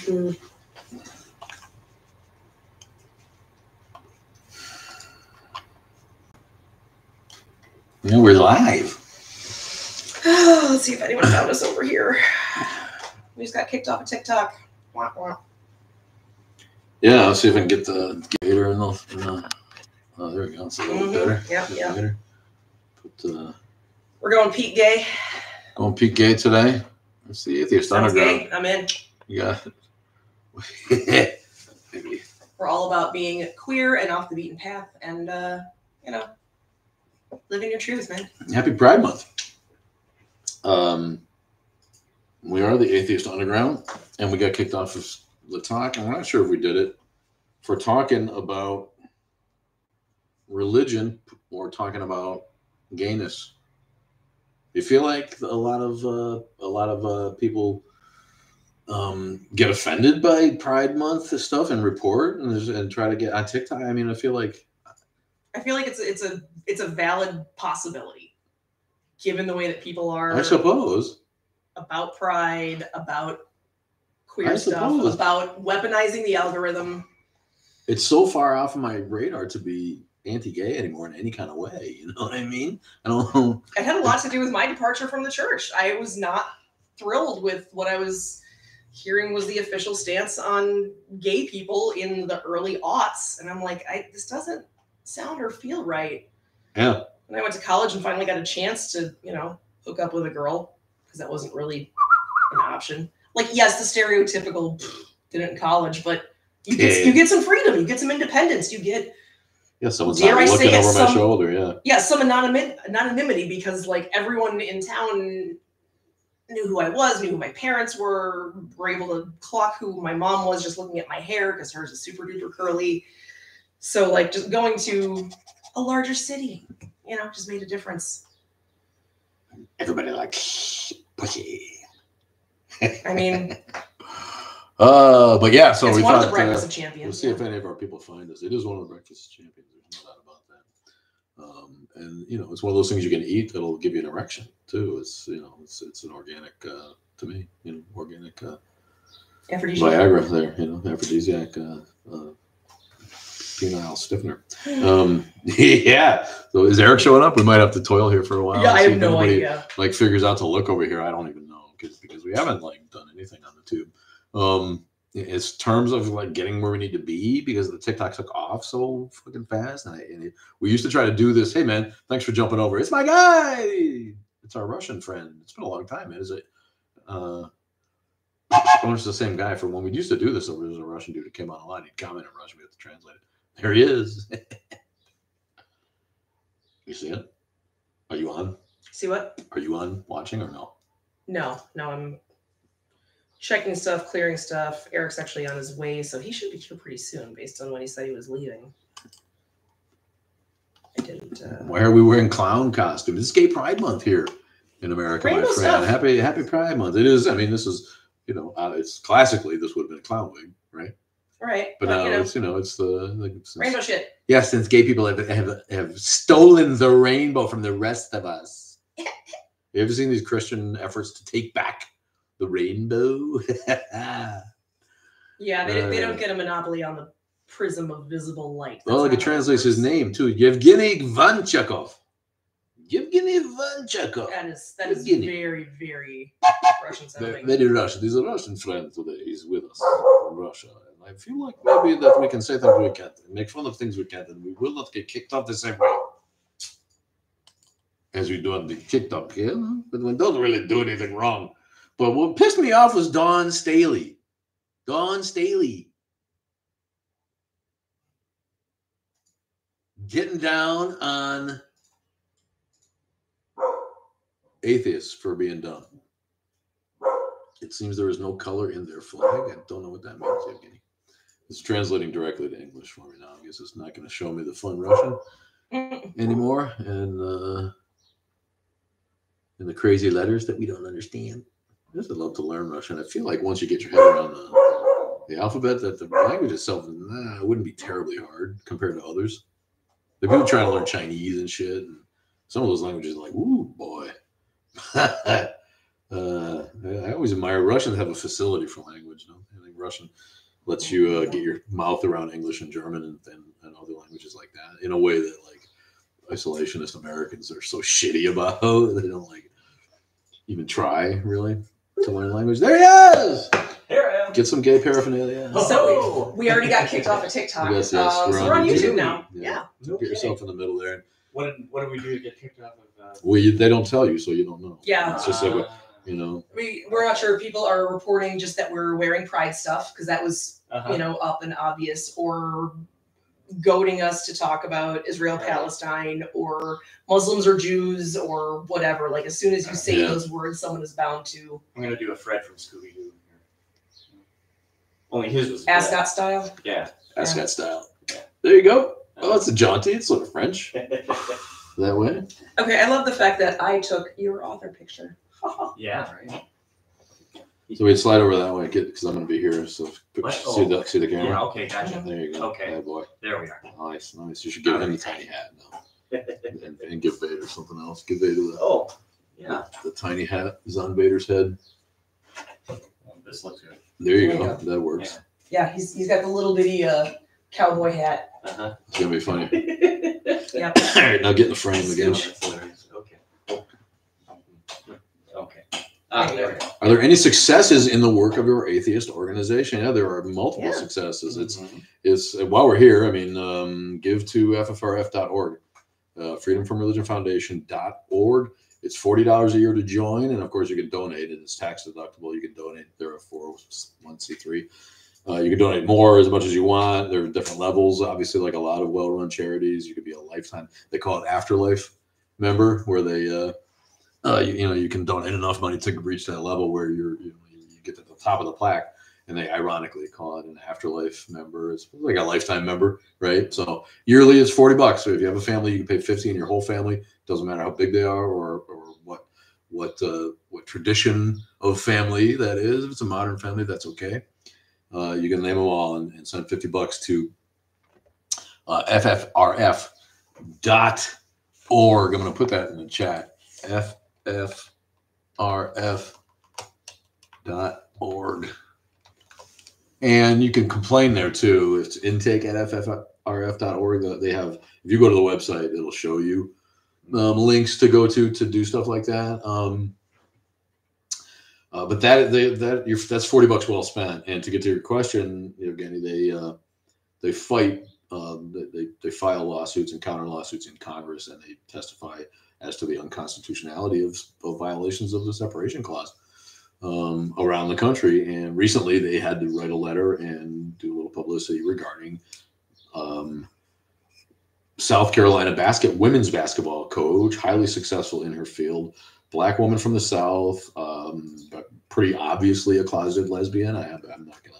Yeah, we're live. Oh, let's see if anyone found us over here. We just got kicked off of TikTok. Wah, wah. Yeah, let's see if I can get the gator in the oh, there we go. It's a little better. Yeah. But, we're going Pete Gay. Going Pete Gay today. It's the Atheist Underground. Gay. I'm in. You got it. Maybe. We're all about being queer and off the beaten path and, you know, living your truth, man. Happy Pride Month. We are the Atheist Underground, and we got kicked off of the talk. I'm not sure if we did it for talking about religion or talking about gayness. You feel like a lot of people get offended by Pride Month stuff and report and try to get on TikTok. I mean, I feel like it's a valid possibility, given the way that people are. I suppose about Pride, about queer stuff, about weaponizing the algorithm. It's so far off of my radar to be anti-gay anymore in any kind of way. You know what I mean? I don't know. It had a lot to do with my departure from the church. I was not thrilled with what I was hearing was the official stance on gay people in the early aughts. And I'm like, this doesn't sound or feel right. Yeah. And I went to college and finally got a chance to, you know, hook up with a girl because that wasn't really an option. Like, yes, the stereotypical did it in college, but you get some freedom, you get some independence, you get someone's not looking over my shoulder. Yeah, some anonymity because like everyone in town knew who I was, knew who my parents were able to clock who my mom was just looking at my hair because hers is super duper curly. So like just going to a larger city, you know, just made a difference. Everybody likes pussy. I mean, but yeah, so it's we one thought of the Breakfast of Champions. We'll see if any of our people find us. It is one of the Breakfast of Champions. There's no doubt about that. And you know, it's one of those things you can eat that'll give you an erection too. It's it's an organic to me, organic Viagra there, aphrodisiac penile stiffener. Yeah. So is Eric showing up? We might have to toil here for a while. Yeah, I have no idea. Like figures out to look over here. I don't even know because we haven't like done anything on the tube. It's terms of like getting where we need to be because the TikTok took off so fucking fast. And we used to try to do this. Hey man, thanks for jumping over. It's my guy. It's our Russian friend. It's been a long time, man. Is it? It's the same guy from when we used to do this. There was a Russian dude that came on a lot. He'd comment in Russian. We have to translate it. There he is. You see it? Are you on? See what? Are you on watching or no? No, I'm checking stuff, clearing stuff. Eric's actually on his way, so he should be here pretty soon based on when he said he was leaving. I didn't. Why are we wearing clown costumes? It's Gay Pride Month here in America, Rainbow my friend. Stuff. Happy Pride Month. It is. I mean, this is, it's classically, this would have been a clown wig, right? Right. But now it's the rainbow shit. Yeah, since gay people have stolen the rainbow from the rest of us. You ever seen these Christian efforts to take back the rainbow? Yeah, they don't get a monopoly on the prism of visible light. Well, like it translates his name too. Yevgeny Vanchakov. Yevgeny Vanchakov. That is very, very Russian sounding. Very Russian. He's a Russian friend today. He's with us from Russia. And I feel like maybe that we can say things we can't and make fun of things we can't, and we will not get kicked off the same way as we do on the TikTok. Yeah? But we don't really do anything wrong. But what pissed me off was Dawn Staley. Dawn Staley. Getting down on atheists for being dumb. It seems there is no color in their flag. I don't know what that means, Evgeny. It's translating directly to English for me now. I guess it's not going to show me the fun Russian anymore. And the crazy letters that we don't understand. I just love to learn Russian. I feel like once you get your head around the alphabet, that the language itself wouldn't be terribly hard compared to others. The people trying to learn Chinese and shit. And some of those languages are like, ooh, boy. I always admire Russians have a facility for language. No? I think Russian lets you get your mouth around English and German and other languages like that in a way that like isolationist Americans are so shitty about. They don't like even try really to learn language. There he is. Here I am. Get some gay paraphernalia. So we already got kicked off of TikTok. Yes, So we're on YouTube now. Yeah. No Get yourself kidding. in the middle there. What do we do to get kicked off of? Well, they don't tell you, so you don't know. Yeah. It's just like, you know. We're not sure if people are reporting just that we're wearing pride stuff because that was Uh-huh. up and obvious, or goading us to talk about Israel Palestine or Muslims or Jews or whatever. Like as soon as you say those words, someone is bound to. I'm gonna do a Fred from Scooby Doo here. Only his was Ascot style. Yeah. Ascot style. Yeah. There you go. Oh, it's a jaunty. It's sort of French that way. Okay, I love the fact that I took your author picture. Yeah. So we'd slide over that way, because I'm going to be here. So What? see the camera. Yeah. Okay. Gotcha. There you go. Okay. Bad boy. There we are. Nice. You should give him the tiny hat now, and give Vader something else. Give Vader Oh. Yeah. the tiny hat is on Vader's head. This looks good. There you There you go. That works. Yeah, he's got the little bitty cowboy hat. Uh-huh. It's gonna be funny. Yep. All right, now get in the frame again. That's hilarious. Okay. Okay. There we go. Are there any successes in the work of your atheist organization? Yeah, there are multiple Yeah. successes. Mhm. It's while we're here. I mean, give to ffrf.org, freedomfromreligionfoundation.org. It's $40 a year to join, and of course you can donate, and it's tax deductible. You can donate. There are 401c3. You can donate more, as much as you want. There are different levels. Obviously, like a lot of well-run charities, you could be a lifetime. They call it afterlife member, where they, you can donate enough money to reach that level where you get to the top of the plaque, and they ironically call it an afterlife member. It's like a lifetime member, right? So yearly it's $40. So if you have a family, you can pay 50, and your whole family, doesn't matter how big they are or what tradition of family that is. If it's a modern family, that's okay. You can name them all and send $50 to ffrf.org. I'm going to put that in the chat. ffrf.org. And you can complain there too. It's intake at ffrf.org. They have, if you go to the website, it'll show you links to go to do stuff like that. But that's $40 well spent. And to get to your question, Evgeny, they fight, they file lawsuits and counter lawsuits in Congress, and they testify as to the unconstitutionality of violations of the separation clause around the country. And recently, they had to write a letter and do a little publicity regarding South Carolina women's basketball coach, highly successful in her field. Black woman from the South, but pretty obviously a closeted lesbian. I'm not going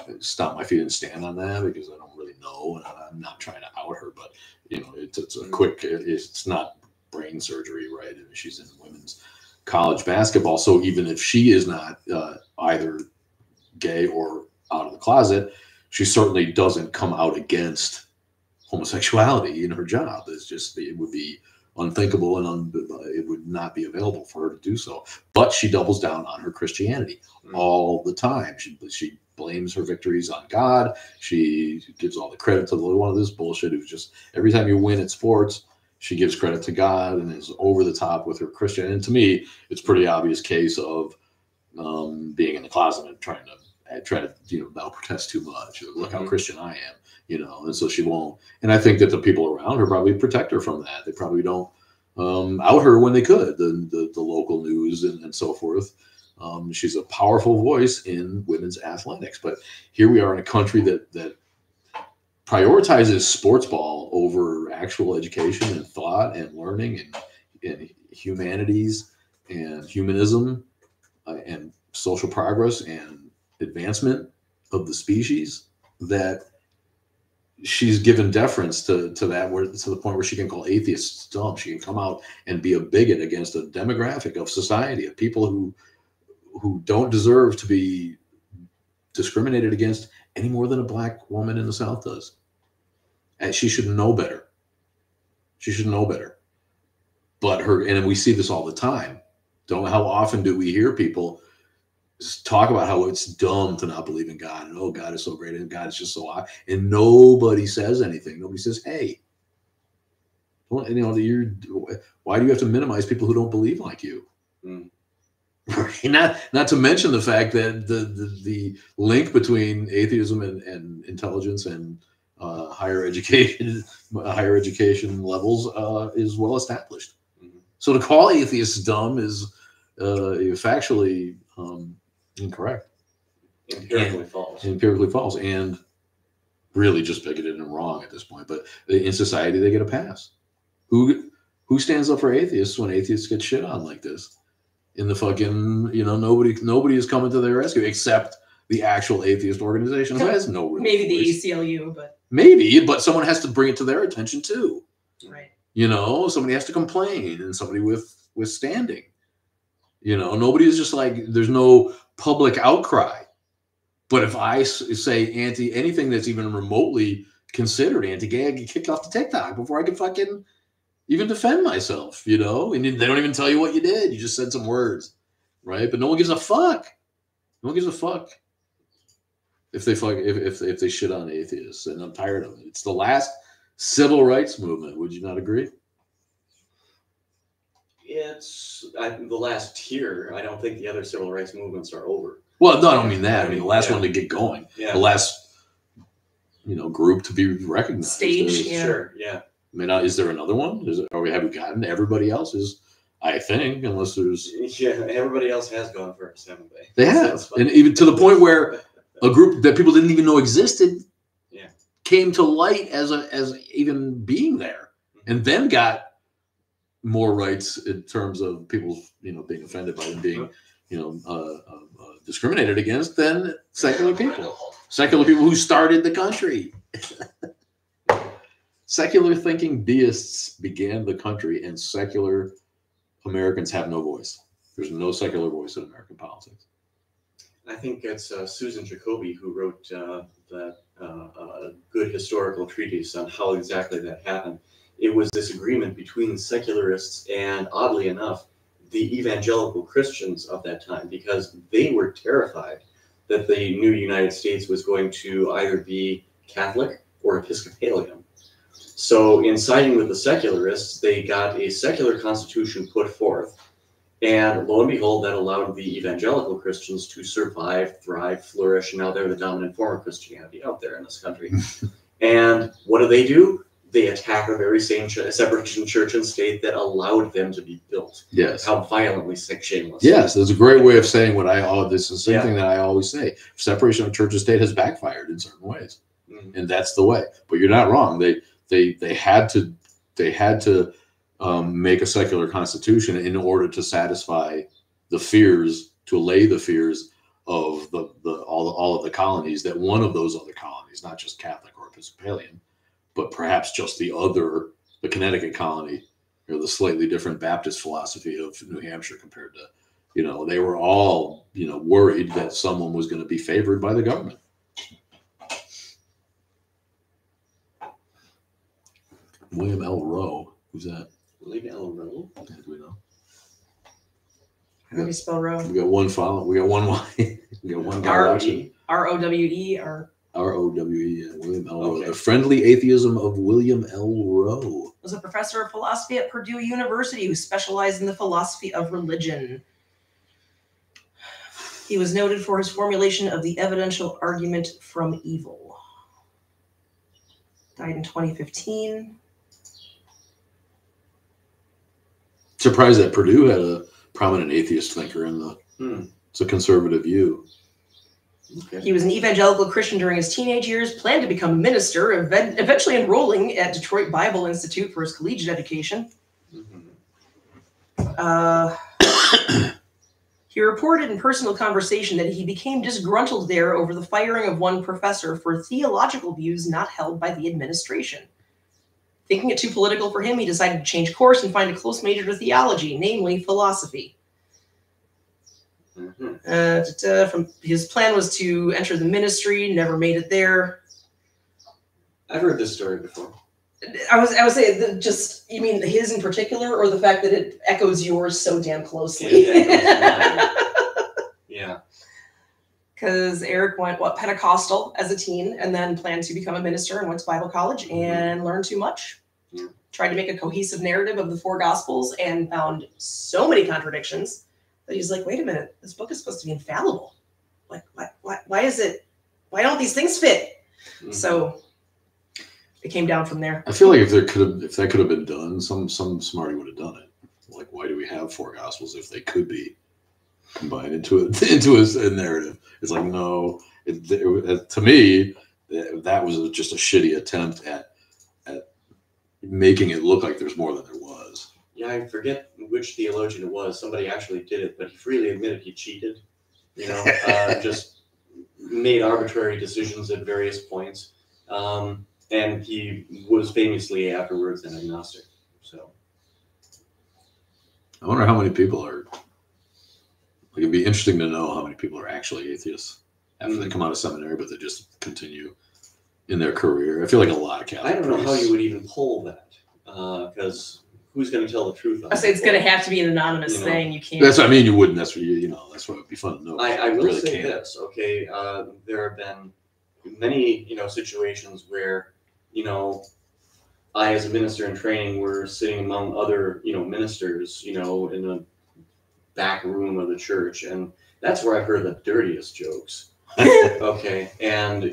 to stomp my feet and stand on that because I don't really know, and I'm not trying to out her. But it's a quick. It's not brain surgery, right? I mean, she's in women's college basketball, so even if she is not either gay or out of the closet, she certainly doesn't come out against homosexuality in her job. It would be unthinkable, and it would not be available for her to do so. But she doubles down on her Christianity all the time. She blames her victories on God. She gives all the credit to one of this bullshit who's just, every time you win at sports, she gives credit to God and is over the top with her Christian. And to me, it's a pretty obvious case of being in the closet and trying to thou protest too much. Look how Christian I am. And so she won't. And I think that the people around her probably protect her from that. They probably don't out her when they could, the local news and so forth. She's a powerful voice in women's athletics. But here we are in a country that prioritizes sports ball over actual education and thought and learning and humanities and humanism and social progress and advancement of the species, that she's given deference to that, to the point where she can call atheists dumb. She can come out and be a bigot against a demographic of society of people who don't deserve to be discriminated against any more than a black woman in the South does. And she should know better. She should know better. But and we see this all the time, How often do we hear people talk about how it's dumb to not believe in God, and oh, God is so great, and God is just so high, and nobody says anything. Nobody says, hey, well, you know, why do you have to minimize people who don't believe like you? Mm. Not to mention the fact that the link between atheism and intelligence and higher education levels is well established. Mm-hmm. So to call atheists dumb is factually incorrect, Empirically false. Empirically false, and really just bigoted and wrong at this point. But in society, they get a pass. Who stands up for atheists when atheists get shit on like this? In the fucking, you know, nobody is coming to their rescue except the actual atheist organization who has no real maybe voice. the ACLU, but maybe, but someone has to bring it to their attention too. right. You know, somebody has to complain, and somebody with standing. You know, nobody is just like, there's no public outcry. But if I say anything that's even remotely considered anti-gay, I get kicked off the TikTok before I can fucking even defend myself, you know? And they don't even tell you what you did. You just said some words, right? But no one gives a fuck. No one gives a fuck if they shit on atheists, and I'm tired of it. It's the last civil rights movement. Would you not agree? It's the last tier. I don't think the other civil rights movements are over. Well, no, I don't mean that. I mean the last one to get going. Yeah. The last, you know, group to be recognized. Stage, yeah. Sure, yeah. I mean, is there another one? Have we gotten everybody else's? I think, unless there's. Yeah, everybody else has gone first, haven't they? They have, and even to the point where a group that people didn't even know existed, came to light as even being there, and then got more rights in terms of people, you know, being offended by them being, you know, discriminated against than secular people who started the country. Secular thinking deists began the country, and secular Americans have no voice. There's no secular voice in American politics. I think it's Susan Jacoby who wrote that good historical treatise on how exactly that happened. It was this agreement between secularists and, oddly enough, the evangelical Christians of that time, because they were terrified that the new United States was going to either be Catholic or Episcopalian. So in siding with the secularists, they got a secular constitution put forth, and lo and behold, that allowed the evangelical Christians to survive, thrive, flourish. Now they're the dominant form of Christianity out there in this country. And what do? They attack the very same separation church and state that allowed them to be built. Yes. How violently shameless. Yes, that's a great way of saying this is the same thing that I always say. Separation of church and state has backfired in certain ways. Mm-hmm. And that's the way. But you're not wrong. They had to make a secular constitution in order to satisfy the fears, to allay the fears of all of the colonies, that one of those other colonies, not just Catholic or Episcopalian, but perhaps just the Connecticut colony, or the slightly different Baptist philosophy of New Hampshire compared to, you know, they were all, you know, worried that someone was going to be favored by the government. William L. Rowe, who's that? William L. Rowe? Do we know? How do you spell Rowe? We got one follow. We got one Y. We got one guy watching. R-O-W-E or R-O-W-E, William L. Rowe. The Friendly Atheism of William L. Rowe. Was a professor of philosophy at Purdue University who specialized in the philosophy of religion. He was noted for his formulation of the evidential argument from evil. Died in 2015. Surprised that Purdue had a prominent atheist thinker in the. It's a conservative view. Okay. He was an evangelical Christian during his teenage years, planned to become a minister, eventually enrolling at Detroit Bible Institute for his collegiate education. He reported in personal conversation that he became disgruntled there over the firing of one professor for theological views not held by the administration. Thinking it too political for him, he decided to change course and find a close major to theology, namely philosophy. His plan was to enter the ministry, never made it there. I've heard this story before. I was saying that just, you mean his in particular, or the fact that it echoes yours so damn closely? Yeah. Because Eric went, Pentecostal as a teen, and then planned to become a minister and went to Bible college and learned too much. Yeah. Tried to make a cohesive narrative of the 4 Gospels and found so many contradictions that he's like, wait a minute, this book is supposed to be infallible. Like, why don't these things fit? So it came down from there. I feel like if that could have been done, some smarty would have done it. Like, why do we have 4 Gospels if they could be combined into a narrative? It's like, no. To me, that was just a shitty attempt at making it look like there's more than there was. Yeah, I forget which theologian it was. Somebody actually did it, but he freely admitted he cheated. You know, just made arbitrary decisions at various points. And he was famously afterwards an agnostic. So I wonder how many people are. Like, it'd be interesting to know how many people are actually atheists after they come out of seminary, but they just continue in their career. I feel like a lot of Catholic I don't know how priests- you would even poll that, because who's going to tell the truth? I say it's going to have to be an anonymous thing. You can't. That's what I mean. You wouldn't. That's what that's what would be fun to know. I will really say can't. this, okay? There have been many, situations where, I, as a minister in training, were sitting among other, ministers, in the back room of the church, and that's where I've heard the dirtiest jokes. Okay, and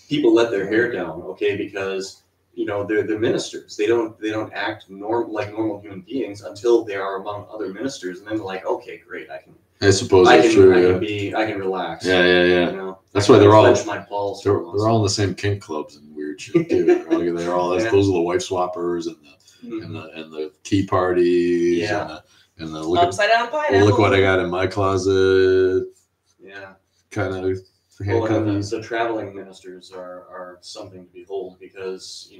people let their hair down, okay, because they're ministers. They don't act like normal human beings until they are among other ministers, and then they're like, okay, great, I suppose that's true. I can relax. Yeah. That's why they're all my balls. they're all in the same kink clubs and weird shit too. They're all those are the wife swappers and the tea parties and the look upside down pineapple. look what I got in my closet. Yeah. Kind of the traveling ministers are something to behold because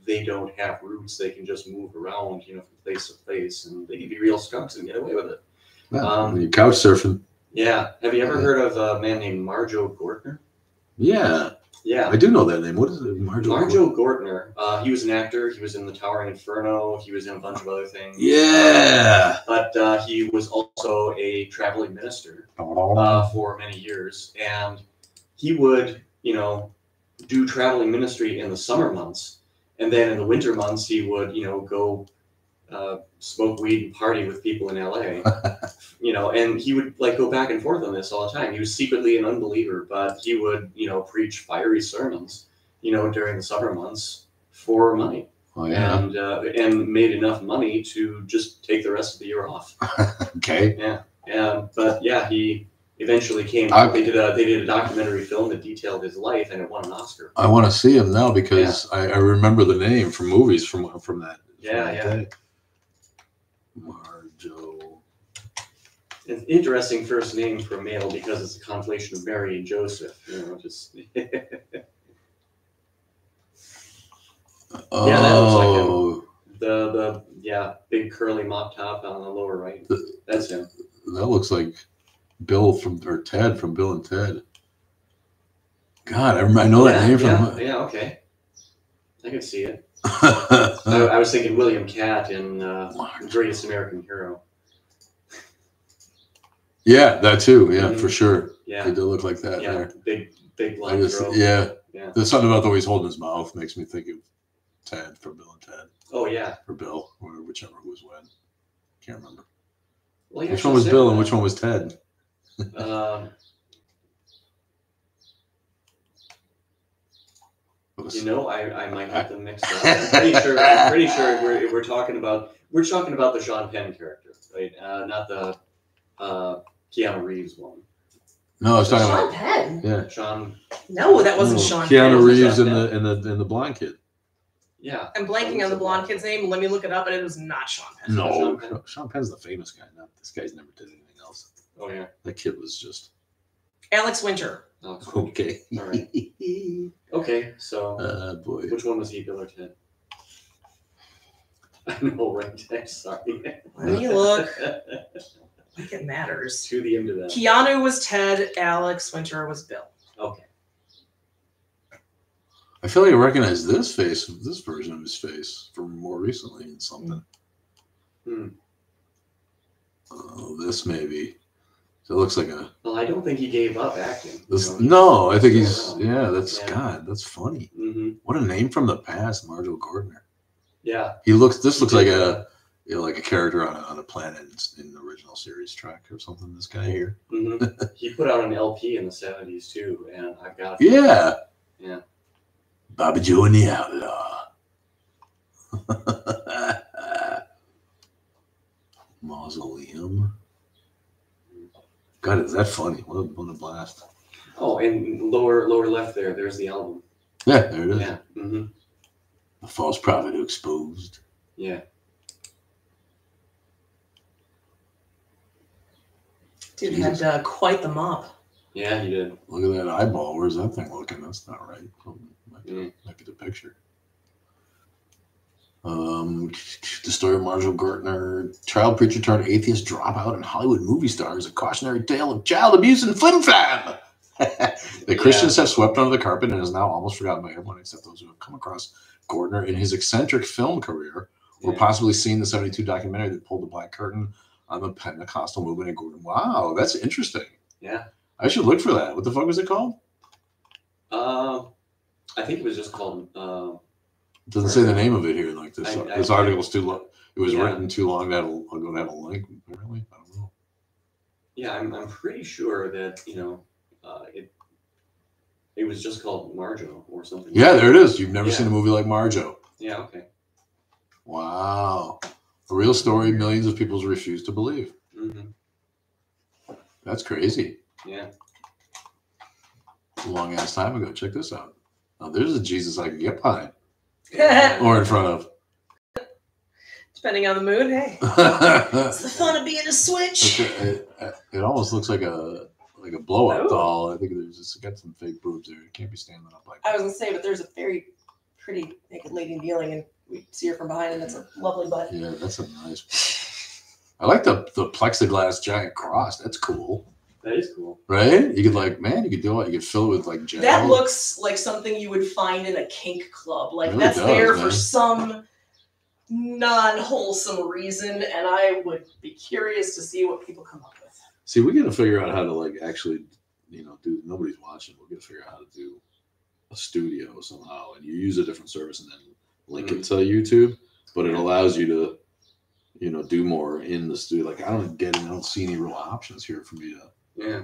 they don't have roots. They can just move around from place to place, and they can be real skunks and get away with it. You couch surfing. Yeah. Have you ever heard of a man named Marjo Gortner? Yeah. I do know that name. What is it? Marjo Gortner. He was an actor. He was in The Towering Inferno. He was in a bunch of other things. Yeah. But he was also a traveling minister for many years. And he would, do traveling ministry in the summer months. And then in the winter months, he would, go smoke weed and party with people in LA. And he would go back and forth on this all the time. He was secretly an unbeliever, but he would, preach fiery sermons, during the summer months for money. Oh, yeah. And made enough money to just take the rest of the year off. Okay. Yeah. But yeah, he eventually came. They did a documentary film that detailed his life, and it won an Oscar. I want to see him now because I remember the name from movies from that. Yeah. Marjo. An interesting first name for a male because it's a conflation of Mary and Joseph. Just. Oh. Yeah, that looks like him. The big curly mop top on the lower right. That's him. That looks like Ted from Bill and Ted. God, I know that name from. Yeah, okay. I can see it. I was thinking William Catt in Greatest American Hero. Yeah, that too. Yeah, for sure. Yeah, they do look like that. Yeah, there. big blonde girl. Yeah. There's something about the way he's holding his mouth makes me think of Ted from Bill and Ted. Oh yeah. Or Bill, or whichever who was when. Can't remember. Well, which one was Bill and which one was Ted? I might have them mixed up. I'm pretty sure we're talking about the Sean Penn character, right? Not the Keanu Reeves one. No, I was talking Sean about Penn. Yeah. Sean. No, that wasn't Sean. Keanu Penn. Reeves and the blonde kid. Yeah. I'm blanking on the blonde kid's name. Let me look it up, and it was not Sean Penn. No, Sean Penn's the famous guy. Not this guy's never did anything else. Oh yeah. That kid was just. Alex Winter. Okay. All right. Okay, so boy. Which one was he, Bill or Ted? I know, right? Sorry. Let me look. Like it matters. To the end of that. Keanu was Ted. Alex Winter was Bill. Okay. I feel like I recognize this face, this version of his face from more recently in something. Oh, this maybe. So it looks like a. Well, I don't think he gave up acting. No, I think he's. Yeah, that's God. That's funny. What a name from the past, Marjoe Gardner. Yeah. He looks. This looks like a. Like a character on a planet in the original series Trek or something. This guy here. He put out an LP in the 70s too, and I've got. Yeah. Yeah. Bobby Joe and the Outlaw. Mausoleum. God, is that funny? What a blast. Oh, and lower left there's the album. Yeah, there it is. Yeah. The false prophet who exposed. Yeah. Dude had quite the mop. Yeah, he did. Look at that eyeball. Where's that thing looking? That's not right. Might be the picture. The story of Marjoe Gardner, child preacher turned atheist dropout and Hollywood movie star, is a cautionary tale of child abuse and flim-flam. The Christians have swept under the carpet and is now almost forgotten by everyone except those who have come across Gardner in his eccentric film career or possibly seen the 1972 documentary that pulled the black curtain on the Pentecostal movement in Gordon. Wow, that's interesting. Yeah. I should look for that. What the fuck was it called? I think it was just called. It doesn't say the name of it here. Like this, this article's too long. It was written too long that I'm going to have a link. Apparently, I don't know. Yeah, I'm pretty sure that it was just called Marjoe or something. Yeah, there it is. You've never seen a movie like Marjoe. Yeah. Okay. Wow, a real story millions of people refuse to believe. That's crazy. Yeah. A long ass time ago. Check this out. Now there's a Jesus I can get behind. Yeah. Or in front of. Depending on the mood, hey. It's the fun of being a switch. It almost looks like a blow-up doll. I think there's just got some fake boobs there. It can't be standing up like that. I was gonna say, but there's a very pretty naked lady kneeling, and we see her from behind, and it's a lovely butt. Yeah, that's a nice. I like the plexiglass giant cross. That's cool. That is cool. Right? You could you could do it. You could fill it with like gel. That looks like something you would find in a kink club. Like, it really that's does, there man. for some non-wholesome reason, and I would be curious to see what people come up with. See, we got to figure out how to actually, do. Nobody's watching. We're gonna figure out how to do a studio somehow, and you use a different service and then link it to YouTube. But it allows you to, do more in the studio. Like I don't see any real options here for me to. Yeah.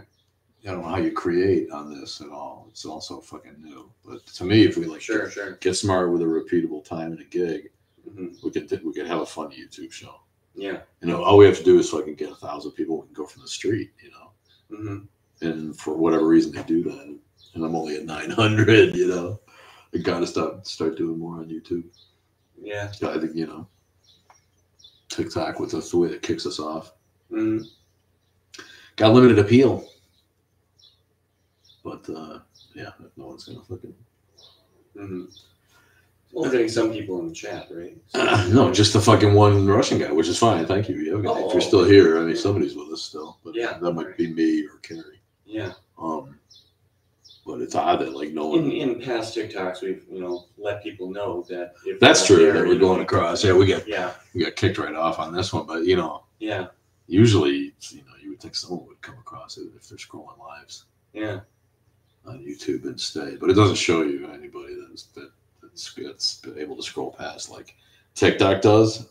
I don't know how you create on this at all. It's also fucking new. But to me, if we get smart with a repeatable time and a gig, we could have a fun YouTube show. Yeah. All we have to do is fucking get 1,000 people and go from the street, And for whatever reason they do that. And I'm only at 900, I gotta start doing more on YouTube. Yeah. I think, TikTok with the way that kicks us off. Got limited appeal. But no one's gonna fucking Well, getting some people in the chat, right? No, just the fucking one Russian guy, which is fine. Thank you. Yeah, if you're still here, I mean, somebody's with us still. But that might be me or Carrie. Yeah. But it's odd that no one. In past TikToks, we've let people know that if that's true that we're going across. Yeah, we got kicked right off on this one, but yeah. Usually, you would think someone would come across it if they're scrolling lives. Yeah. On YouTube instead, but it doesn't show you anybody that's able to scroll past like TikTok does.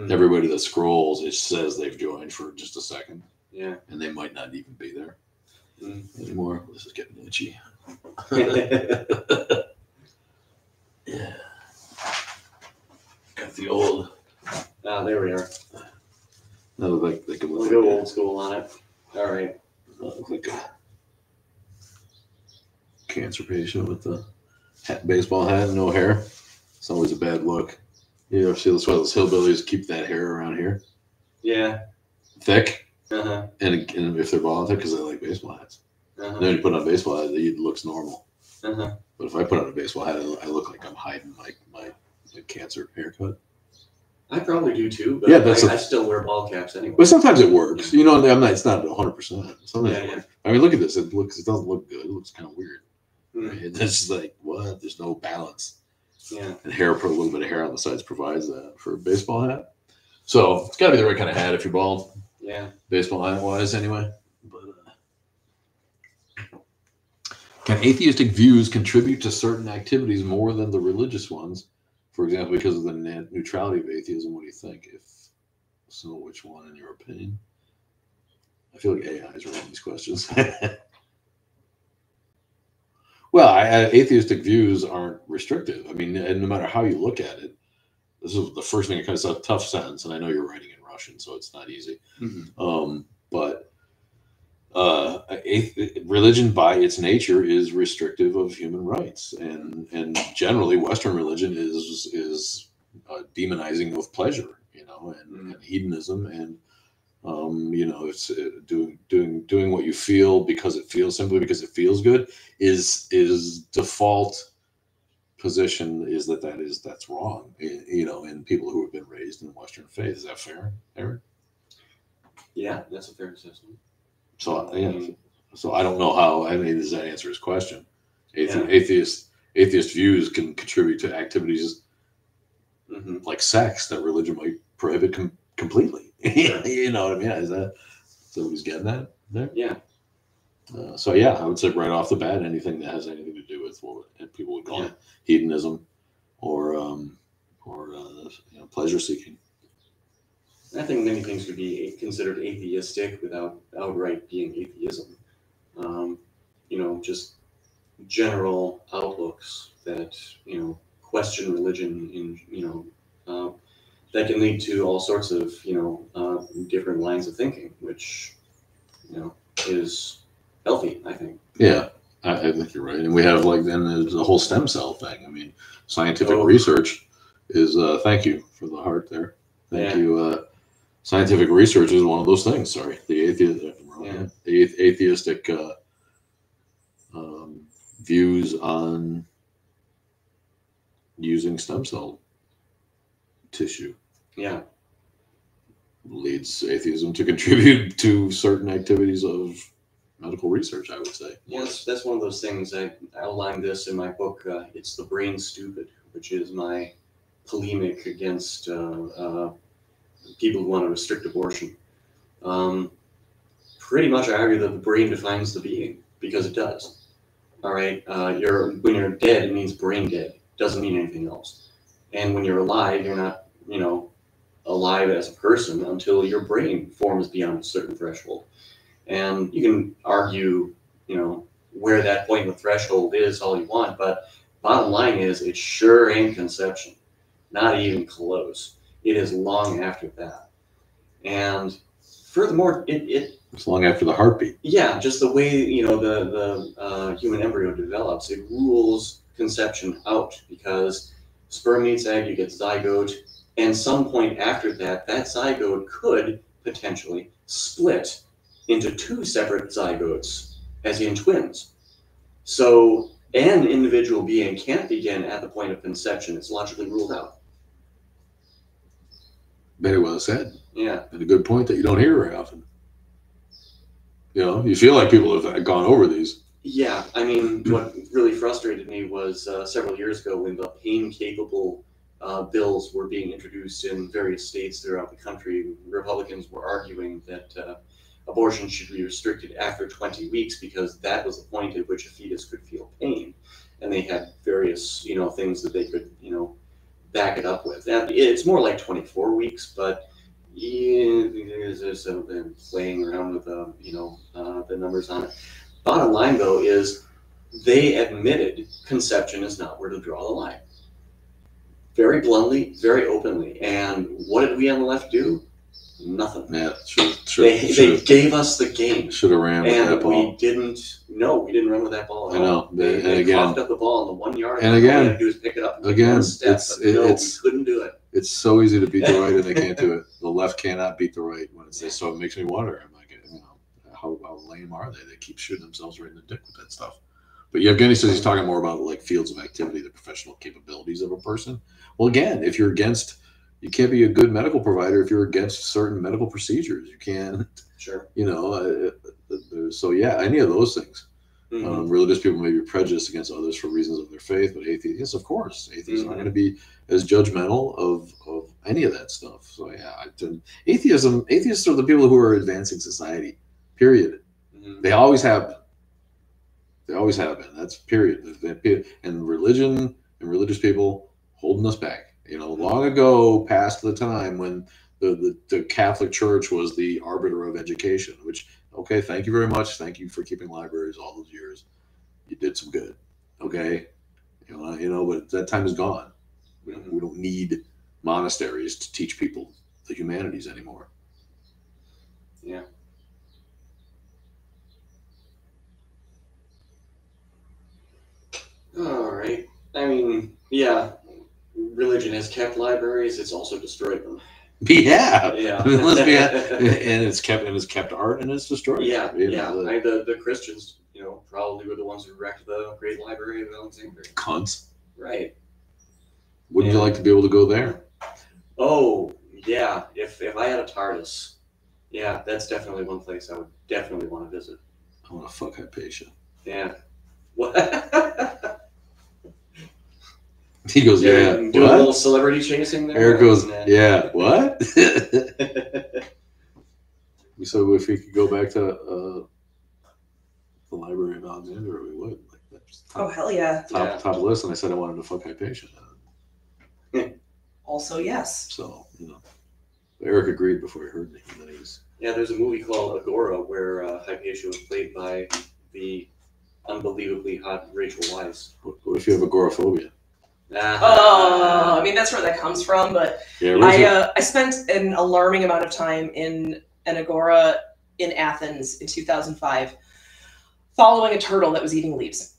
Everybody that scrolls, it says they've joined for just a second. Yeah. And they might not even be there anymore. This is getting itchy. Yeah. Got the old. There we are. That look like they could We'll go old school on it. All right. Look like a cancer patient with the baseball hat and no hair. It's always a bad look. You ever see that's why those hillbillies keep that hair around here? Yeah. Thick. And if they're bald, because they like baseball hats. Then you put on a baseball hat, it looks normal. But if I put on a baseball hat, I look like I'm hiding my cancer haircut. I probably do too, but I still wear ball caps anyway. But sometimes it works. It's not 100%. Sometimes it works. I mean, look at this. It doesn't look good. It looks kind of weird. Right? It's just like, what? what? There's no balance. Yeah. And hair, put a little bit of hair on the sides provides that for a baseball hat. So it's got to be the right kind of hat if you're bald. Yeah. Baseball hat wise, anyway. But can atheistic views contribute to certain activities more than the religious ones? For example, because of the neutrality of atheism, what do you think? If so, which one, in your opinion? I feel like AI is writing these questions. Well, atheistic views aren't restrictive. I mean, and no matter how you look at it, this is the first thing. It's a tough sentence, and I know you're writing in Russian, so it's not easy. But religion, by its nature, is restrictive of human rights, and generally, Western religion is demonizing of pleasure, and hedonism, and it's doing what you feel because it feels, simply because it feels good, is default position is that's wrong, in people who have been raised in Western faith. Is that fair, Eric? Yeah, that's a fair assessment. So so I don't know how. I mean, does that answer his question? Yeah. Atheist views can contribute to activities like sex that religion might prohibit completely. Sure. You know what I mean? Is that what he's getting at there? Yeah. So yeah, I would say right off the bat, anything that has anything to do with what people would call hedonism or pleasure seeking. I think many things could be considered atheistic without outright being atheism. Just general outlooks that question religion that can lead to all sorts of different lines of thinking, which is healthy, I think. Yeah, I think you're right. And we have then there's the whole stem cell thing. I mean, scientific research is thank you for the heart there. Thank you. Scientific research is one of those things. Sorry, the atheistic views on using stem cell tissue. Yeah. Leads atheism to contribute to certain activities of medical research, I would say. Yes, that's one of those things. I outlined this in my book, It's the Brain Stupid, which is my polemic against people who want to restrict abortion. Pretty much I argue that the brain defines the being, because it does. All right, when you're dead, it means brain dead. Doesn't mean anything else. And when you're alive, you're not, alive as a person until your brain forms beyond a certain threshold. And you can argue, where that point in the threshold is all you want, but bottom line is it sure ain't conception. Not even close. It is long after that. And furthermore, it's long after the heartbeat. Yeah, just the way the human embryo develops, it rules conception out, because sperm meets egg, you get zygote, and some point after that, that zygote could potentially split into two separate zygotes, as in twins. So an individual being can't begin at the point of conception. It's logically ruled out. Very well said. Yeah. And a good point that you don't hear very often. You feel like people have gone over these. Yeah, I mean, what really frustrated me was several years ago when the pain-capable bills were being introduced in various states throughout the country. Republicans were arguing that abortion should be restricted after 20 weeks because that was the point at which a fetus could feel pain. And they had various, things that they could, back it up with. And it's more like 24 weeks, but there's been playing around with, the numbers on it. Bottom line, though, is they admitted conception is not where to draw the line. Very bluntly, very openly. And what did we on the left do? Nothing. Yeah, they gave us the game. Should have ran with that ball. We didn't run with that ball at all. They coughed up the ball in the 1 yard. And again, all we had to do is pick it up. We couldn't do it. It's so easy to beat the right, and they can't do it. The left cannot beat the right when it's so. It makes me wonder. I'm like, how lame are they? They keep shooting themselves right in the dick with that stuff. But Yevgeny says he's talking more about like fields of activity, the professional capabilities of a person. Well, again, if you're against, you can't be a good medical provider if you're against certain medical procedures. You can't. Sure. So yeah, any of those things. Religious people may be prejudiced against others for reasons of their faith, but atheists, yes, of course, atheists aren't going to be as judgmental of any of that stuff. So yeah, atheists are the people who are advancing society. Period. They always have been. They always have been. That's period. And religion and religious people holding us back. Long ago, past the time when the Catholic Church was the arbiter of education, which, okay, thank you very much. Thank you for keeping libraries all those years. You did some good. Okay. But that time is gone. We don't need monasteries to teach people the humanities anymore. Yeah. All right. I mean, yeah, religion has kept libraries. It's also destroyed them. Yeah. Yeah. And it's kept art and it's destroyed. Yeah. The Christians, probably were the ones who wrecked the Great Library of Alexandria. Cunts. Right. Wouldn't you like to be able to go there? Oh, yeah. If I had a TARDIS, yeah, that's definitely one place I would definitely want to visit. I want to fuck Hypatia. Yeah. What? He goes, yeah. Do a little celebrity chasing there. Eric goes, yeah. What? So if we could go back to the Library of Alexandria, we would. Oh hell yeah! Top list, and I said I wanted to fuck Hypatia. Also yes. So Eric agreed before he heard me. And then yeah, there's a movie called Agora where Hypatia was played by the unbelievably hot Rachel Weisz. What if you have agoraphobia? I mean that's where that comes from, but yeah, I spent an alarming amount of time in an agora in Athens in 2005, following a turtle that was eating leaves.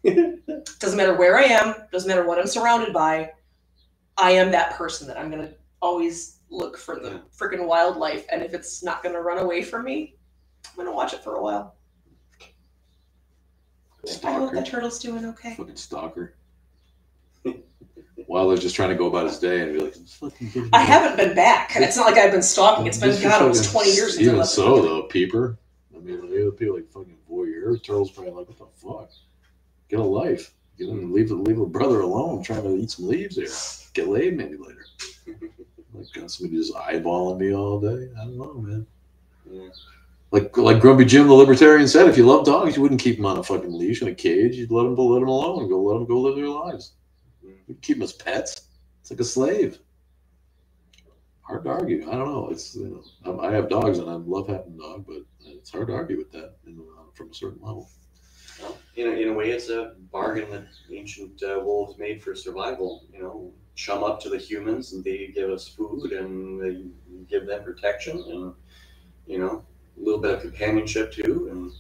Doesn't matter where I am, doesn't matter what I'm surrounded by, I am that person that I'm gonna always look for the freaking wildlife, and if it's not gonna run away from me, I'm gonna watch it for a while. I hope that turtle's doing okay. Fucking stalker. Wilder's just trying to go about his day and be like, I haven't been back. It's not like I've been stalking. It's been, God, almost 20 years since I left. Even so, though, peeper. I mean, the other people like fucking voyeur. Turtle's probably like, what the fuck? Get a life. Leave a brother alone trying to eat some leaves here. Get laid maybe later. Like, got somebody just eyeballing me all day? I don't know, man. Yeah. Like Grumpy Jim the Libertarian said, if you love dogs, you wouldn't keep them on a fucking leash in a cage. You'd let them alone. Let them go live their lives. You keep them as pets. It's like a slave. Hard to argue. I don't know. It's I have dogs and I love having a dog, but it's hard to argue with that from a certain level. Well, in a way, it's a bargain that ancient wolves made for survival. Chum up to the humans, and they give us food, and they give them protection, and a little bit of companionship too, and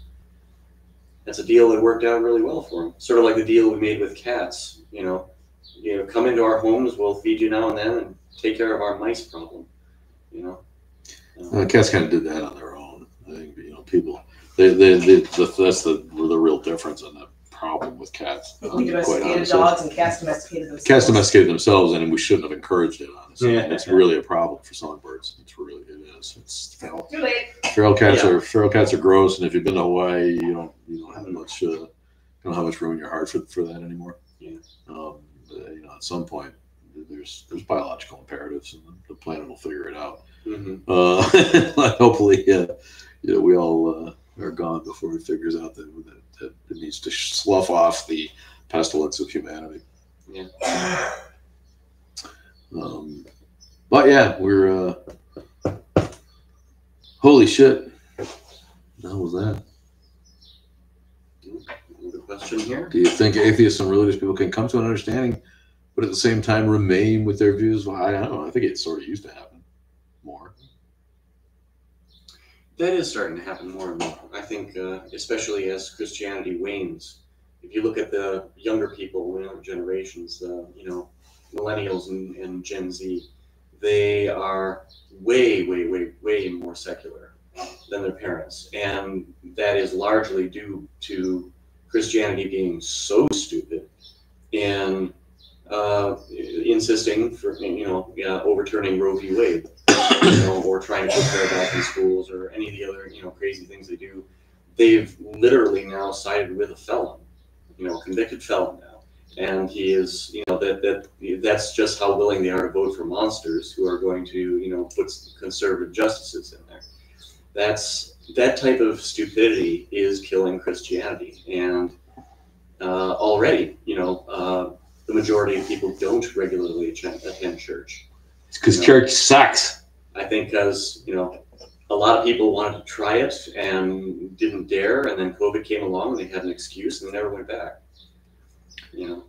that's a deal that worked out really well for them. Sort of like the deal we made with cats. Come into our homes, we'll feed you now and then, and take care of our mice problem. Cats kind of did that on their own. I think people. That's the real difference in the problem with cats. We domesticated dogs and cats domesticated themselves. Cats domesticated themselves, and we shouldn't have encouraged it. Honestly, it's really a problem for songbirds. It is. It's feral. Too late. Feral cats are gross, and if you've been to Hawaii, you don't have much room in your heart for that anymore. Yeah. At some point, there's biological imperatives, and the planet will figure it out. Hopefully, we all are gone before it figures out that it needs to slough off the pestilence of humanity. Yeah. But yeah, we're holy shit. How was that? Good question here. Do you think atheists and religious people can come to an understanding, but at the same time remain with their views? Well, I don't know. I think it sort of used to happen more. That is starting to happen more and more. I think, especially as Christianity wanes. If you look at the younger people, generations, millennials and Gen Z, they are way, way, way, way more secular than their parents, and that is largely due to Christianity being so stupid and insisting for overturning Roe v. Wade, or trying to put prayer back in schools or any of the other crazy things they do. they've literally now sided with a felon, convicted felon now, and he is, that's just how willing they are to vote for monsters who are going to, put conservative justices in there. That type of stupidity is killing Christianity, and already, the majority of people don't regularly attend church. It's because church sucks. I think because, a lot of people wanted to try it and didn't dare, and then COVID came along and they had an excuse and they never went back. It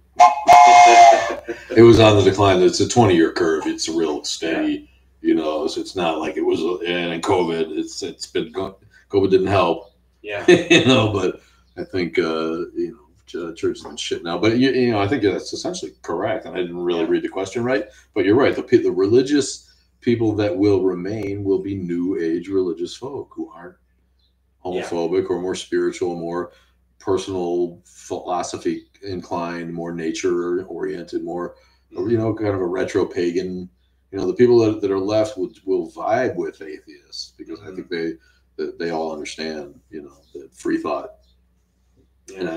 was on the decline. It's a 20-year curve. It's a real steady, so it's not like it was, and COVID, it's been, COVID didn't help. Yeah. But I think, church has been shit now. But, I think that's essentially correct. And I didn't really read the question right. But you're right. The religious people that will remain will be new age religious folk who aren't homophobic or more spiritual, more personal philosophy inclined, more nature oriented, more, kind of a retro pagan. The people that are left will vibe with atheists because I think they all understand, that free thought. And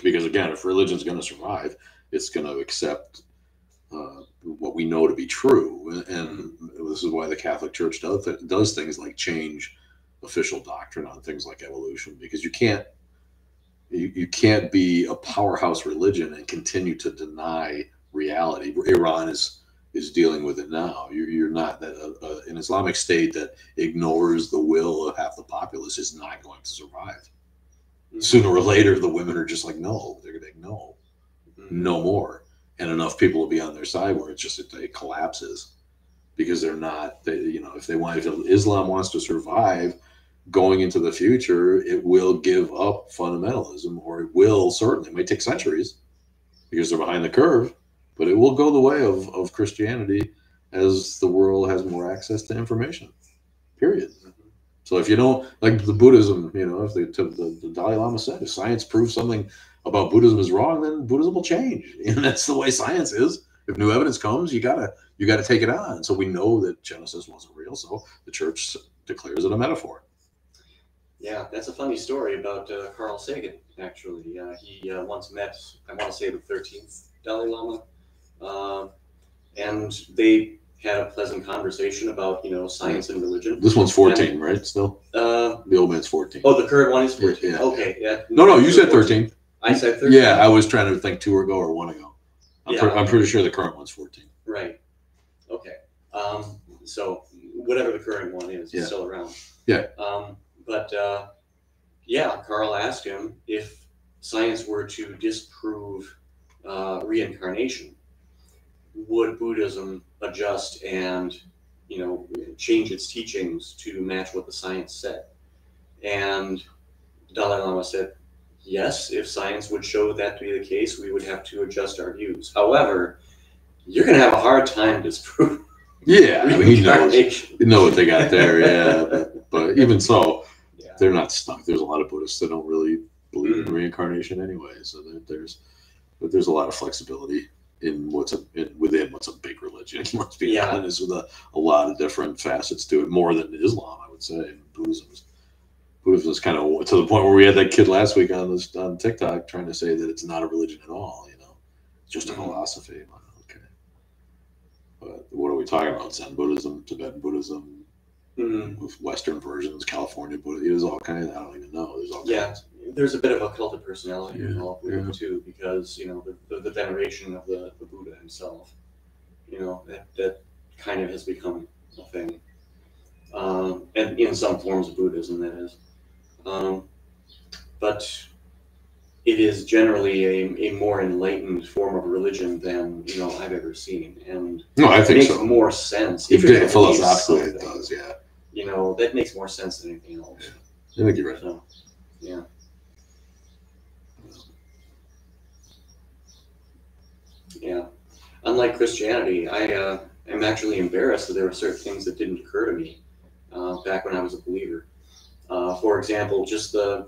because again, if religion's going to survive, it's going to accept what we know to be true, and this is why the Catholic Church does things like change official doctrine on things like evolution, because you can't be a powerhouse religion and continue to deny reality. Iran is dealing with it now. You're not that an Islamic state that ignores the will of half the populace is not going to survive. Sooner or later, the women are just like, no, they're like, no more. And enough people will be on their side where it collapses because they're not, if Islam wants to survive going into the future, it will give up fundamentalism, or it will certainly, it might take centuries because they're behind the curve, but it will go the way of Christianity as the world has more access to information, period. So if you don't, like the Buddhism, if the Dalai Lama said, if science proves something about Buddhism is wrong, then Buddhism will change. And that's the way science is. If new evidence comes, you gotta take it on. So we know that Genesis wasn't real, so the church declares it a metaphor. Yeah, that's a funny story about Carl Sagan, actually. He once met, I want to say, the 13th Dalai Lama, and they had a pleasant conversation about, science and religion. This one's 14, right? Still? The old man's 14. Oh, the current one is 14. Yeah. Okay, yeah. No, you said 13. I said 13. Yeah, I was trying to think 2 ago or 1 ago. I'm pretty sure the current one's 14. Right. Okay. So whatever the current one is still around. Yeah. But Carl asked him if science were to disprove reincarnation, would Buddhism adjust and, change its teachings to match what the science said? And Dalai Lama said, yes, if science would show that to be the case, we would have to adjust our views. However, you're going to have a hard time disproving. Yeah, I mean, you know what they got there, yeah. But even so, they're not stuck. There's a lot of Buddhists that don't really believe in reincarnation anyway. So there's a lot of flexibility in within what's a big religion. Let's be honest, with a lot of different facets to it, more than Islam, I would say. Buddhism is kind of to the point where we had that kid last week on TikTok trying to say that it's not a religion at all. It's just a philosophy. Okay, but what are we talking about? Zen Buddhism, Tibetan Buddhism, with Western versions, California Buddhism. There's all kinds. I don't even know. There's all kinds. There's a bit of a cult of personality involved with it too, because the veneration of the Buddha himself, that kind of has become a thing, and in some forms of Buddhism, that is. But it is generally a more enlightened form of religion than I've ever seen, and I think it makes so. more sense. Philosophically, it does. Yeah. That makes more sense than anything else. I think you're right. So, yeah. Yeah. Unlike Christianity, I am actually embarrassed that there were certain things that didn't occur to me back when I was a believer. For example, just the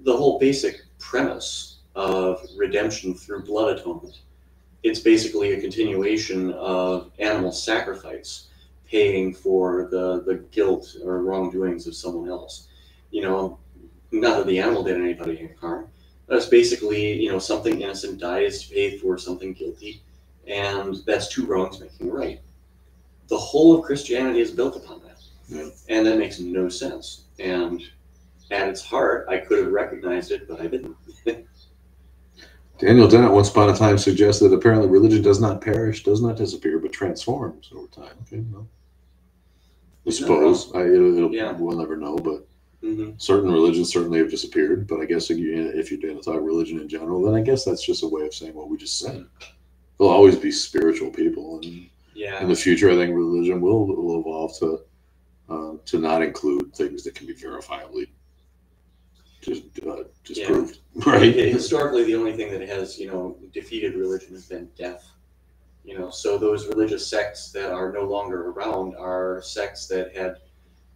whole basic premise of redemption through blood atonement. It's basically a continuation of animal sacrifice, paying for the guilt or wrongdoings of someone else. not that the animal did anybody any harm. That's basically, you know, something innocent dies to pay for something guilty, and that's two wrongs making right. The whole of Christianity is built upon that, and that makes no sense. And at its heart, I could have recognized it, but I didn't. Daniel Dennett once upon a time suggested that apparently religion does not perish, does not disappear, but transforms over time. Okay, no. I suppose we'll never know, but certain religions certainly have disappeared. But I guess if you're going to talk religion in general, then I guess that's just a way of saying what we just said. There'll always be spiritual people, and in the future, I think religion will evolve to not include things that can be verifiably disproved. Right. Historically, the only thing that has, you know, defeated religion has been death. You know, so those religious sects that are no longer around are sects that had,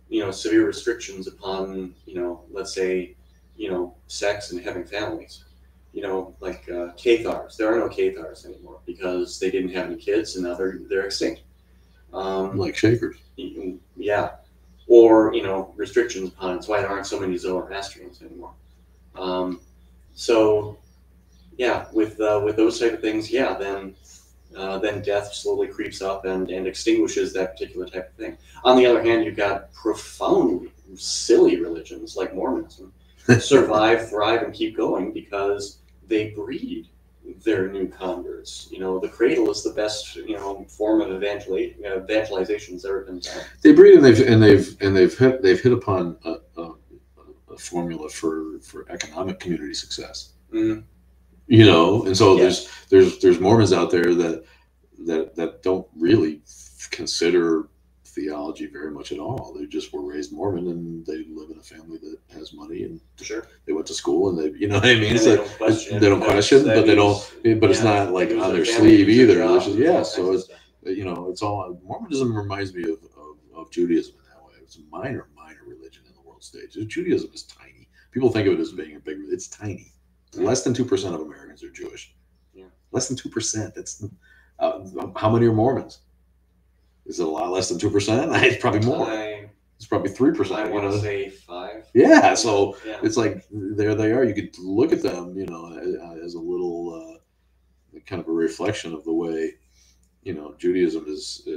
you know, severe restrictions upon, you know, let's say, you know, sex and having families. You know, like Cathars. There are no Cathars anymore because they didn't have any kids, and now they're extinct. Like Shakers. Yeah. Or, you know, restrictions upon it. That's why there aren't so many Zoroastrians anymore. So, yeah, with those type of things, yeah, then death slowly creeps up and extinguishes that particular type of thing. On the other hand, you've got profoundly silly religions like Mormonism survive, thrive, and keep going because they breed their new converts. You know, the cradle is the best, you know, form of evangelization that's ever been done. They breed and they've hit upon a formula for economic community success. Mm-hmm. You know, and so there's Mormons out there that don't really consider theology very much at all. They just were raised Mormon and they live in a family that has money and they went to school and they, you know what I mean? It's like, they don't question, but they don't. But it's not like on their sleeve either. So it's, you know, it's all Mormonism reminds me of Judaism in that way. It's a minor religion in the world stage. Judaism is tiny. People think of it as being a big. It's tiny. Less than 2% of Americans are Jewish. Yeah. Less than 2%. That's how many are Mormons? Is it a lot less than 2%? It's probably more. It's probably 3%. I want to say 5. Yeah. So it's like there they are. You could look at them, you know, as a little kind of a reflection of the way, you know, Judaism is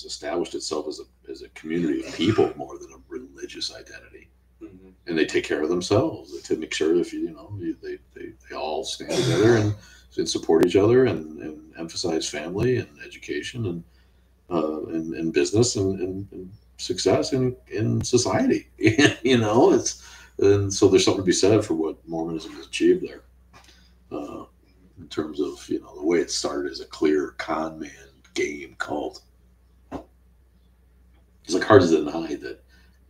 established itself as a community of people more than a religious identity. Mm-hmm. And they take care of themselves to make sure they all stand together and support each other and emphasize family and education and business and success in society. You know, and so there's something to be said for what Mormonism has achieved there, in terms of, you know, the way it started as a clear con man game cult. It's like hard to deny that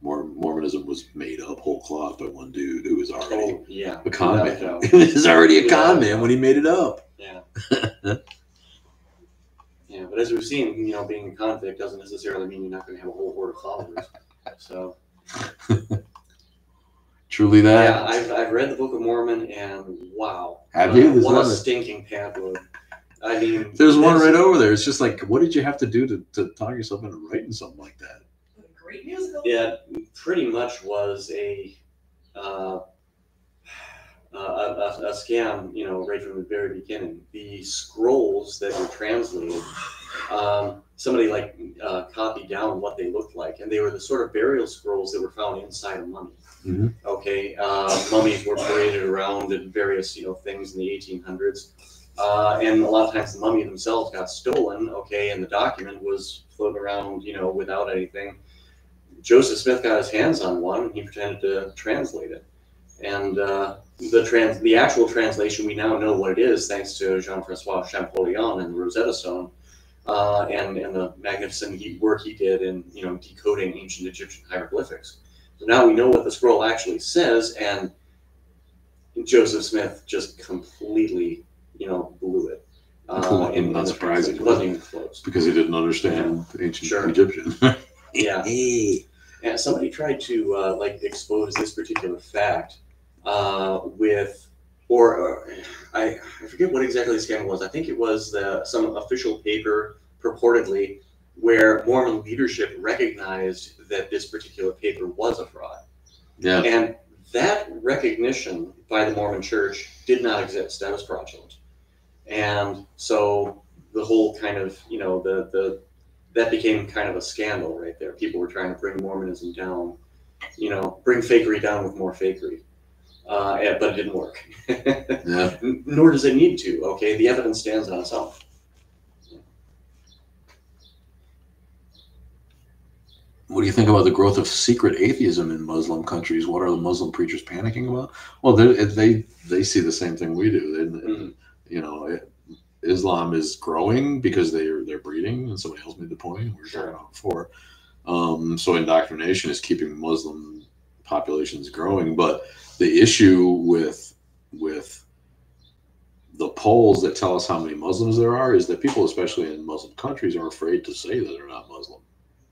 Mormonism was made up whole cloth by one dude who was already a con man. He was already a con man when he made it up. Yeah. Yeah, but as we've seen, you know, being a convict doesn't necessarily mean you're not going to have a whole horde of followers. So. Truly that. Yeah, I've read the Book of Mormon, and wow. Have you? What a stinking pamphlet. I mean. There's one right over there. It's just like, what did you have to do to talk yourself into writing something like that? Great musical. Yeah, pretty much was a scam, you know, right from the very beginning. The scrolls that were translated, somebody copied down what they looked like, and they were the sort of burial scrolls that were found inside a mummy. Mm-hmm. Okay, mummies were paraded around in various, you know, things in the 1800s, and a lot of times the mummy themselves got stolen. Okay, and the document was floating around, you know, without anything. Joseph Smith got his hands on one, and he pretended to translate it. And the actual translation, we now know what it is, thanks to Jean-Francois Champollion and the Rosetta Stone, and the magnificent work he did in, you know, decoding ancient Egyptian hieroglyphics. So now we know what the scroll actually says, and Joseph Smith just completely, you know, blew it. Not surprising. It wasn't even close. Because he didn't understand ancient Egyptian. Yeah. And somebody tried to expose this particular fact with, I forget what exactly the scandal was. I think it was some official paper purportedly where Mormon leadership recognized that this particular paper was a fraud. Yeah. And that recognition by the Mormon Church did not exist. That was fraudulent. And so the whole kind of, you know, that became kind of a scandal right there. People were trying to bring Mormonism down, you know, bring fakery down with more fakery. But it didn't work. Yeah. Nor does it need to, okay? The evidence stands on its own. What do you think about the growth of secret atheism in Muslim countries? What are the Muslim preachers panicking about? Well, they see the same thing we do. You know, Islam is growing because they're breeding, and somebody else made the point. We were talking about before. So indoctrination is keeping Muslim populations growing, but the issue with the polls that tell us how many Muslims there are is that people, especially in Muslim countries, are afraid to say that they're not Muslim.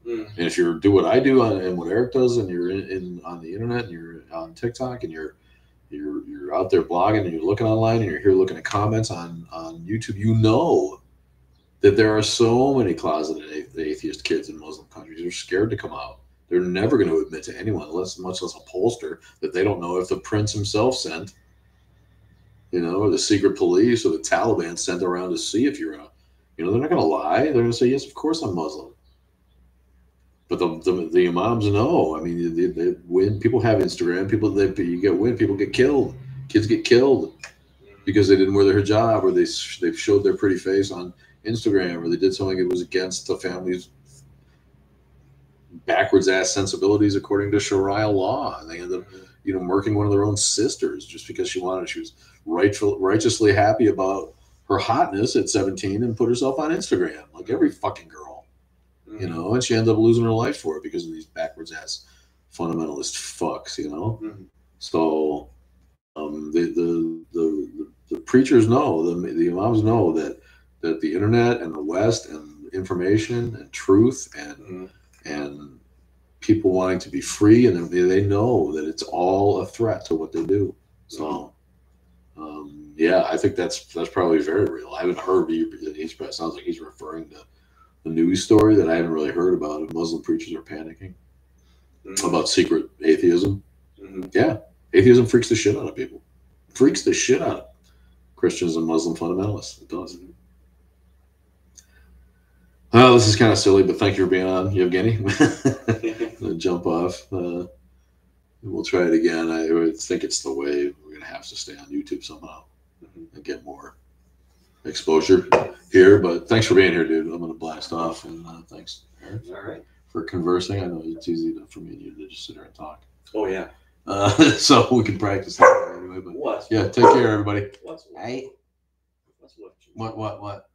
And if you do what I do and what Eric does, and you're in on the internet and you're on TikTok and you're out there blogging and you're looking online and you're here looking at comments on YouTube, you know that there are so many closeted atheist kids in Muslim countries. They're scared to come out. They're never going to admit to anyone, much less a pollster, that they don't know if the prince himself sent, you know, or the secret police or the Taliban sent around to see if you're you know, they're not going to lie. They're going to say, yes, of course I'm Muslim. But the imams know. I mean, they when people have Instagram, you get wind, people get killed. Kids get killed because they didn't wear their hijab, or they've showed their pretty face on Instagram, or they did something that was against the family's backwards ass sensibilities according to Sharia law, and they end up, you know, murking one of their own sisters just because she was righteously happy about her hotness at 17 and put herself on Instagram like every fucking girl. You know, and she ended up losing her life for it because of these backwards ass fundamentalist fucks, you know. So the preachers know, the imams know that the internet and the West and information and truth and people wanting to be free, and they know that it's all a threat to what they do. So yeah, I think that's probably very real. I haven't heard, it sounds like he's referring to the news story that I haven't really heard about. If Muslim preachers are panicking about secret atheism. Yeah, atheism freaks the shit out of people. Freaks the shit out of Christians and Muslim fundamentalists. It does. Well, this is kind of silly, but thank you for being on, Yevgeny. Jump off. We'll try it again. I think it's the way we're going to have to stay on YouTube somehow and get more exposure here. But thanks for being here, dude. I'm going to blast off, and thanks, Eric, for conversing. I know it's easy for me and you to just sit here and talk. Oh yeah. So we can practice that anyway. But yeah, take care, everybody. What?